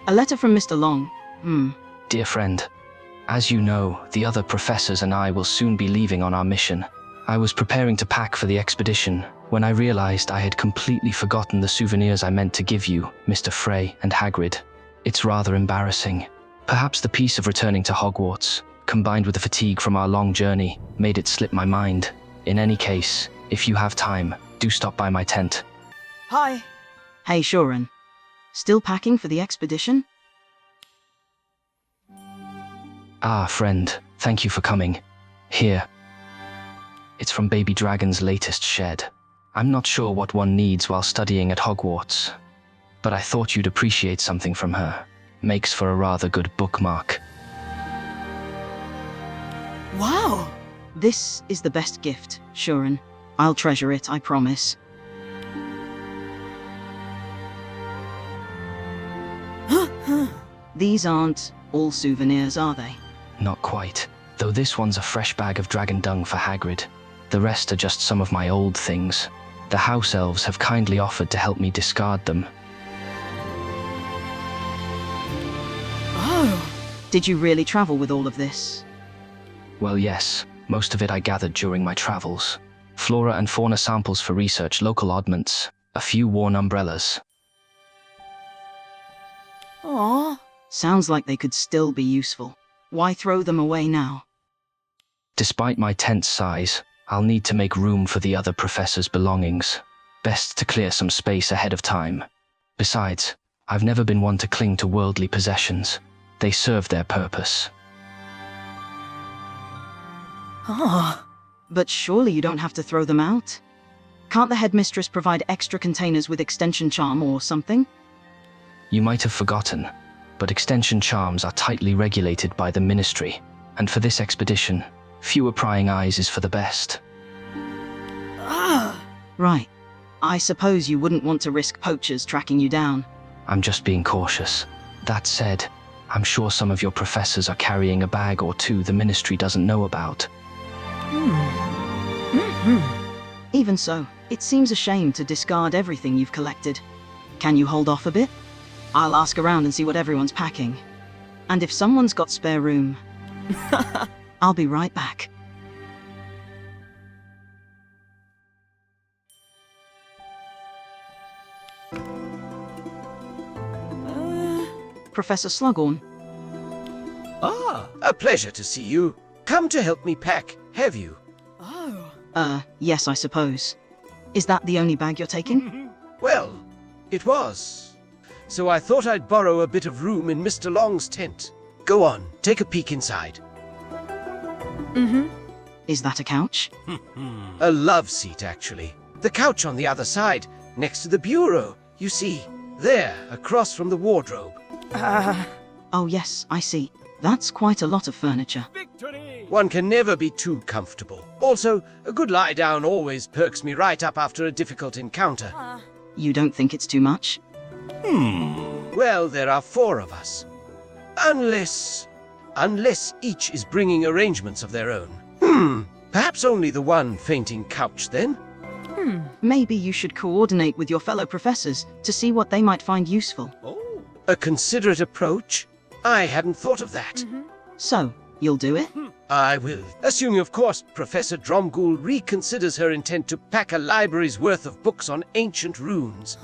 A letter from Mr. Long. Dear friend, as you know, the other professors and I will soon be leaving on our mission. I was preparing to pack for the expedition when I realized I had completely forgotten the souvenirs I meant to give you, Mr. Frey and Hagrid. It's rather embarrassing. Perhaps the peace of returning to Hogwarts, combined with the fatigue from our long journey, made it slip my mind. In any case, if you have time, do stop by my tent. Hi. Hey, Shorin. Still packing for the expedition? Ah, friend, thank you for coming. Here. It's from Baby Dragon's latest shed. I'm not sure what one needs while studying at Hogwarts, but I thought you'd appreciate something from her. Makes for a rather good bookmark. Wow! This is the best gift, Shorin. I'll treasure it, I promise. These aren't all souvenirs, are they? Not quite, though this one's a fresh bag of dragon dung for Hagrid. The rest are just some of my old things. The house elves have kindly offered to help me discard them. Oh! Did you really travel with all of this? Well, yes. Most of it I gathered during my travels. Flora and fauna samples for research, local oddments, a few worn umbrellas. Aww. Sounds like they could still be useful. Why throw them away now? Despite my tent's size, I'll need to make room for the other professor's belongings. Best to clear some space ahead of time. Besides, I've never been one to cling to worldly possessions. They serve their purpose. Ah, but surely you don't have to throw them out? Can't the headmistress provide extra containers with extension charm or something? You might have forgotten, but extension charms are tightly regulated by the Ministry, and for this expedition, fewer prying eyes is for the best. Ah! Right. I suppose you wouldn't want to risk poachers tracking you down. I'm just being cautious. That said, I'm sure some of your professors are carrying a bag or two the Ministry doesn't know about. Even so, it seems a shame to discard everything you've collected. Can you hold off a bit? I'll ask around and see what everyone's packing. And if someone's got spare room, I'll be right back. Professor Slughorn. Ah, a pleasure to see you. Come to help me pack, have you? Oh. Yes, I suppose. Is that the only bag you're taking? Well, it was. So I thought I'd borrow a bit of room in Mr. Long's tent. Go on, take a peek inside. Is that a couch? A love seat, actually. The couch on the other side, next to the bureau. You see, there, across from the wardrobe. Oh yes, I see. That's quite a lot of furniture. Victory! One can never be too comfortable. Also, a good lie down always perks me right up after a difficult encounter. You don't think it's too much? Well, there are 4 of us. Unless each is bringing arrangements of their own. Perhaps only the one fainting couch, then? Maybe you should coordinate with your fellow professors to see what they might find useful. Oh, a considerate approach? I hadn't thought of that. So, you'll do it? I will. Assuming, of course, Professor Dromgoole reconsiders her intent to pack a library's worth of books on ancient runes.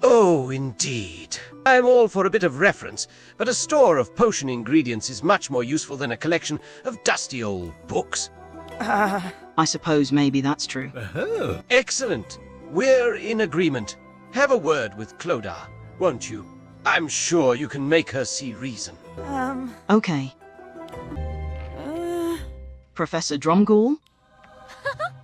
Oh, indeed. I'm all for a bit of reference, but a store of potion ingredients is much more useful than a collection of dusty old books. I suppose maybe that's true. Excellent. We're in agreement. Have a word with Clodagh, won't you? I'm sure you can make her see reason. Okay. Professor Dromgoole?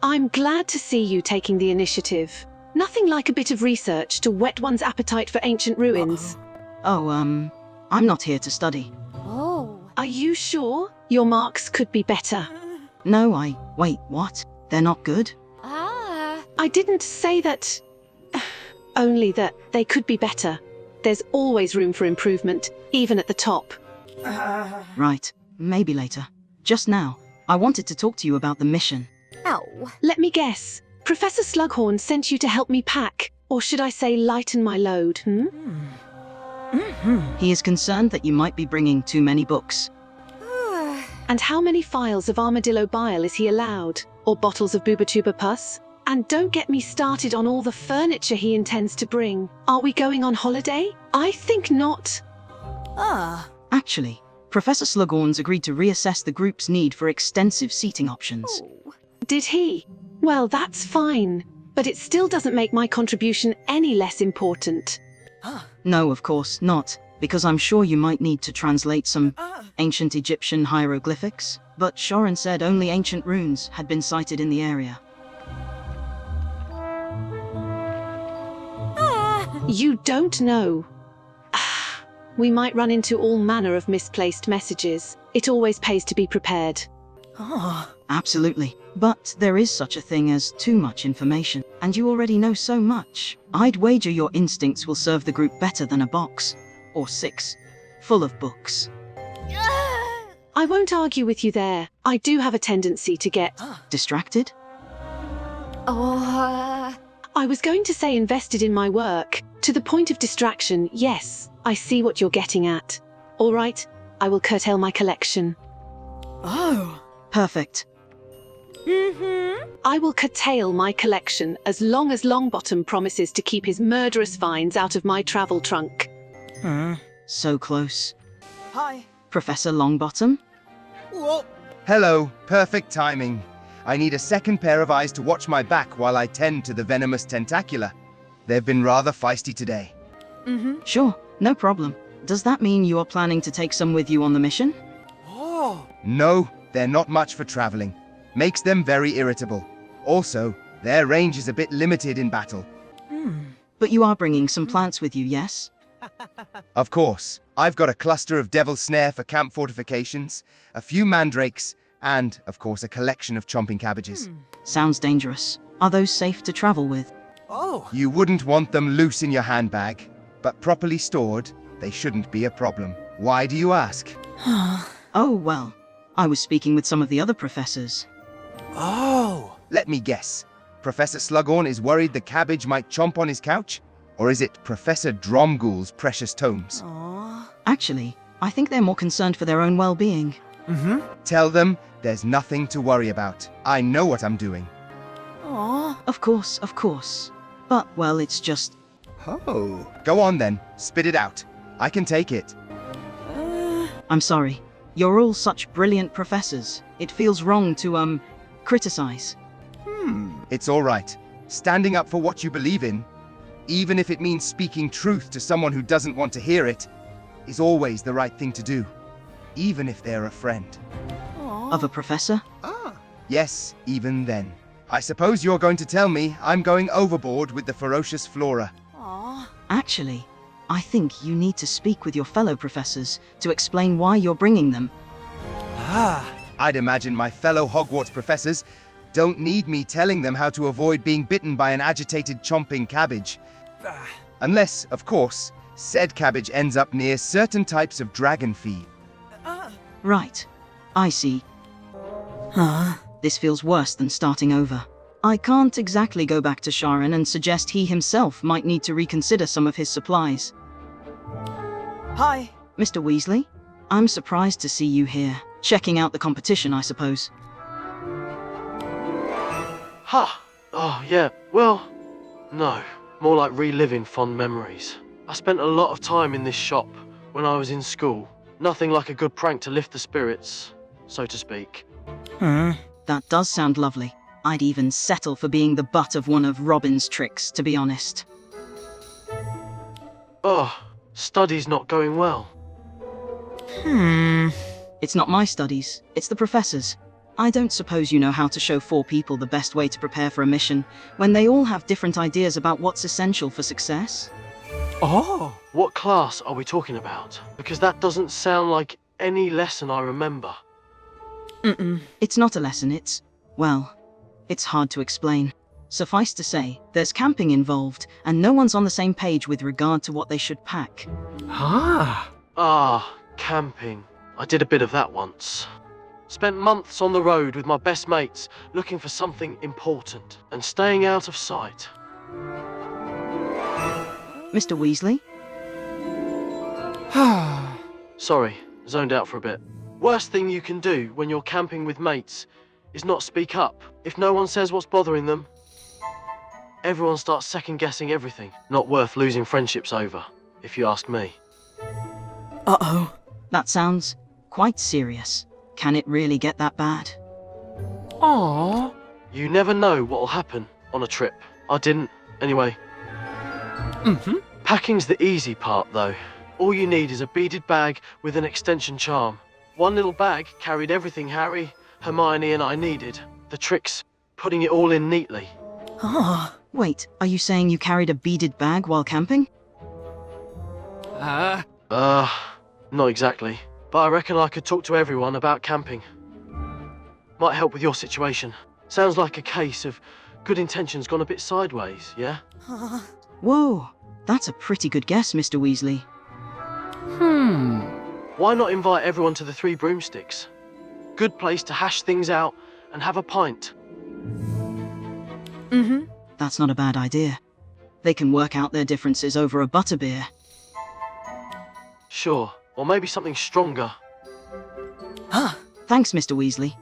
I'm glad to see you taking the initiative. Nothing like a bit of research to whet one's appetite for ancient ruins. Oh, I'm not here to study. Oh. Are you sure? Your marks could be better. No, wait, what? They're not good? I didn't say that. Only that they could be better. There's always room for improvement, even at the top. Right, maybe later. Just now, I wanted to talk to you about the mission. Let me guess. Professor Slughorn sent you to help me pack. Or should I say lighten my load, He is concerned that you might be bringing too many books. And how many phials of armadillo bile is he allowed? Or bottles of bubatuba pus? And don't get me started on all the furniture he intends to bring. Are we going on holiday? I think not. Actually, Professor Slughorn's agreed to reassess the group's need for extensive seating options. Did he? Well, that's fine. But it still doesn't make my contribution any less important. No, of course not, because I'm sure you might need to translate some ancient Egyptian hieroglyphics, but Shorin said only ancient runes had been sighted in the area. You don't know. We might run into all manner of misplaced messages. It always pays to be prepared. Absolutely. But there is such a thing as too much information, and you already know so much. I'd wager your instincts will serve the group better than a box, or 6, full of books. I won't argue with you there. I do have a tendency to get Distracted? I was going to say invested in my work. To the point of distraction, yes. I see what you're getting at. All right, I will curtail my collection. Perfect. I will curtail my collection as long as Longbottom promises to keep his murderous finds out of my travel trunk. So close. Hi. Professor Longbottom? Hello, perfect timing. I need a second pair of eyes to watch my back while I tend to the venomous tentacula. They've been rather feisty today. Sure, no problem. Does that mean you are planning to take some with you on the mission? No, they're not much for traveling. Makes them very irritable. Also, their range is a bit limited in battle. But you are bringing some plants with you, yes? Of course, I've got a cluster of devil snare for camp fortifications, a few mandrakes, and, of course, a collection of chomping cabbages. Sounds dangerous. Are those safe to travel with? You wouldn't want them loose in your handbag, but properly stored, they shouldn't be a problem. Why do you ask? Oh, well, I was speaking with some of the other professors. Let me guess. Professor Slughorn is worried the cabbage might chomp on his couch? Or is it Professor Dromgool's precious tomes? Actually, I think they're more concerned for their own well-being. Tell them there's nothing to worry about. I know what I'm doing. Of course, of course. But, well, it's just... Go on then, spit it out. I can take it. I'm sorry. You're all such brilliant professors. It feels wrong to, criticize. It's all right. Standing up for what you believe in, even if it means speaking truth to someone who doesn't want to hear it, is always the right thing to do, even if they're a friend. Of a professor? Yes, even then. I suppose you're going to tell me I'm going overboard with the ferocious flora. Actually, I think you need to speak with your fellow professors to explain why you're bringing them. I'd imagine my fellow Hogwarts professors don't need me telling them how to avoid being bitten by an agitated chomping cabbage. Unless, of course, said cabbage ends up near certain types of dragon feed. Right. I see. This feels worse than starting over. I can't exactly go back to Sharon and suggest he himself might need to reconsider some of his supplies. Hi. Mr. Weasley? I'm surprised to see you here. Checking out the competition, I suppose. Oh, yeah, well, no. More like reliving fond memories. I spent a lot of time in this shop when I was in school. Nothing like a good prank to lift the spirits, so to speak. That does sound lovely. I'd even settle for being the butt of one of Robin's tricks, to be honest. Study's not going well. It's not my studies, it's the professor's. I don't suppose you know how to show 4 people the best way to prepare for a mission, when they all have different ideas about what's essential for success? What class are we talking about? Because that doesn't sound like any lesson I remember. It's not a lesson, it's hard to explain. Suffice to say, there's camping involved, and no one's on the same page with regard to what they should pack. Camping. I did a bit of that once. Spent months on the road with my best mates, looking for something important, and staying out of sight. Mr. Weasley? Sorry, zoned out for a bit. Worst thing you can do when you're camping with mates is not speak up. If no one says what's bothering them, everyone starts second-guessing everything. Not worth losing friendships over, if you ask me. Uh-oh. That sounds quite serious. Can it really get that bad? Aww. You never know what'll happen on a trip. I didn't, anyway. Packing's the easy part, though. All you need is a beaded bag with an extension charm. One little bag carried everything Harry, Hermione and I needed. The trick's putting it all in neatly. Ah. Wait, are you saying you carried a beaded bag while camping? Not exactly. But I reckon I could talk to everyone about camping. Might help with your situation. Sounds like a case of good intentions gone a bit sideways, yeah? Whoa, that's a pretty good guess, Mr. Weasley. Why not invite everyone to the Three Broomsticks? Good place to hash things out and have a pint. That's not a bad idea. They can work out their differences over a butterbeer. Sure, or maybe something stronger. Thanks, Mr. Weasley.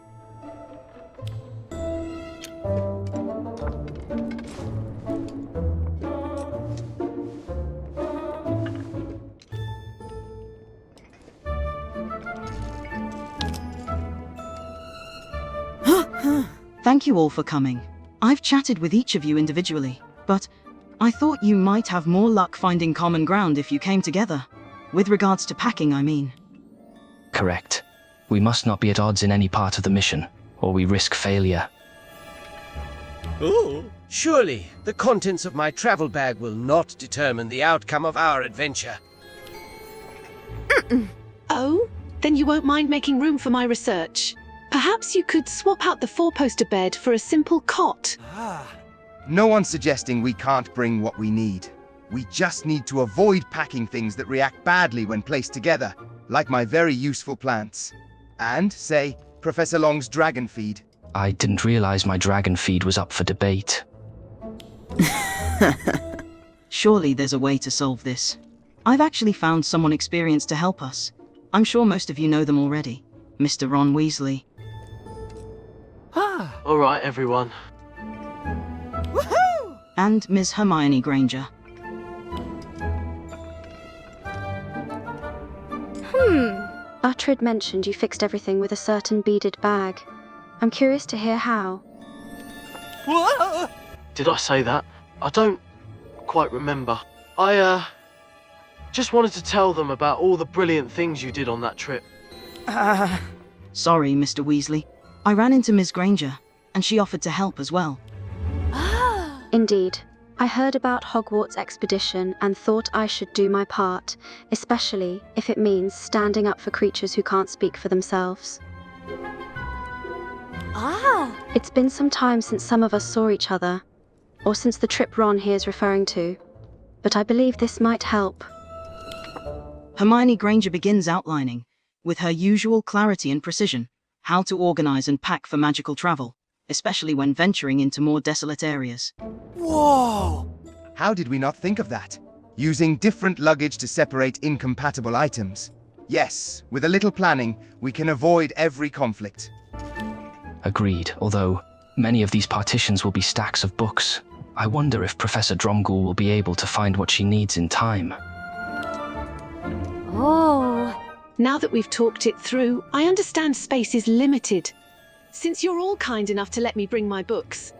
Thank you all for coming. I've chatted with each of you individually, but I thought you might have more luck finding common ground if you came together. With regards to packing, I mean. Correct. We must not be at odds in any part of the mission, or we risk failure. Oh, surely the contents of my travel bag will not determine the outcome of our adventure. Oh, then you won't mind making room for my research. Perhaps you could swap out the four-poster bed for a simple cot. No one's suggesting we can't bring what we need. We just need to avoid packing things that react badly when placed together, like my very useful plants. And, say, Professor Long's dragon feed. I didn't realize my dragon feed was up for debate. Surely there's a way to solve this. I've actually found someone experienced to help us. I'm sure most of you know them already. Mr. Ron Weasley. All right, everyone. Woohoo! And Ms. Hermione Granger. Uhtred mentioned you fixed everything with a certain beaded bag. I'm curious to hear how. Whoa! Did I say that? I don't quite remember. I just wanted to tell them about all the brilliant things you did on that trip. Sorry, Mr. Weasley. I ran into Ms. Granger, and she offered to help as well. Indeed. I heard about Hogwarts expedition and thought I should do my part, especially if it means standing up for creatures who can't speak for themselves. It's been some time since some of us saw each other, or since the trip Ron here is referring to, but I believe this might help. Hermione Granger begins outlining, with her usual clarity and precision, how to organize and pack for magical travel, especially when venturing into more desolate areas. Whoa! How did we not think of that? Using different luggage to separate incompatible items. Yes, with a little planning, we can avoid every conflict. Agreed, although many of these partitions will be stacks of books. I wonder if Professor Dromgoole will be able to find what she needs in time. Now that we've talked it through, I understand space is limited. Since you're all kind enough to let me bring my books,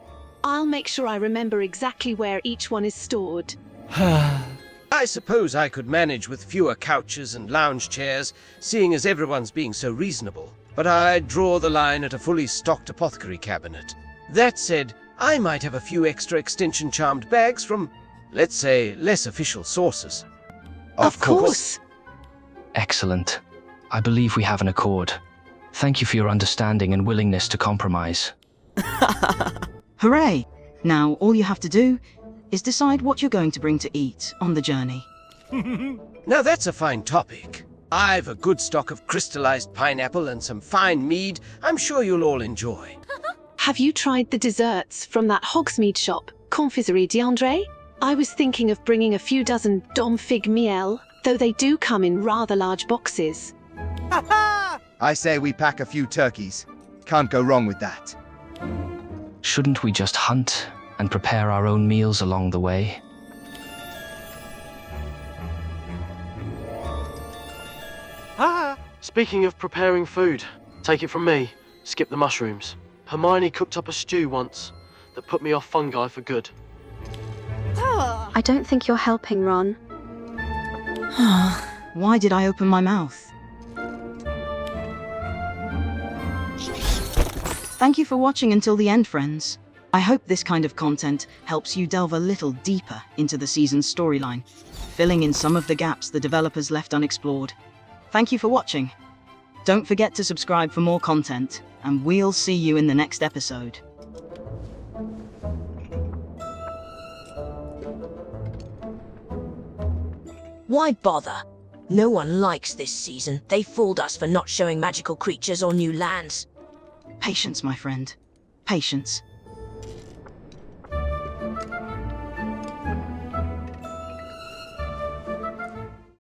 I'll make sure I remember exactly where each one is stored. I suppose I could manage with fewer couches and lounge chairs, seeing as everyone's being so reasonable. But I'd draw the line at a fully stocked apothecary cabinet. That said, I might have a few extra extension-charmed bags from, let's say, less official sources. Of course. Excellent. I believe we have an accord. Thank you for your understanding and willingness to compromise. Hooray! Now all you have to do is decide what you're going to bring to eat on the journey. Now that's a fine topic. I've a good stock of crystallized pineapple and some fine mead I'm sure you'll all enjoy. Have you tried the desserts from that Hogsmeade shop, Confiserie d'André? I was thinking of bringing a few dozen Dom Fig Miel, though they do come in rather large boxes. I say we pack a few turkeys. Can't go wrong with that. Shouldn't we just hunt and prepare our own meals along the way? Speaking of preparing food, take it from me, skip the mushrooms. Hermione cooked up a stew once that put me off fungi for good. I don't think you're helping, Ron. Why did I open my mouth? Thank you for watching until the end, friends. I hope this kind of content helps you delve a little deeper into the season's storyline, filling in some of the gaps the developers left unexplored. Thank you for watching. Don't forget to subscribe for more content, and we'll see you in the next episode. Why bother? No one likes this season. They fooled us for not showing magical creatures or new lands. Patience, my friend. Patience.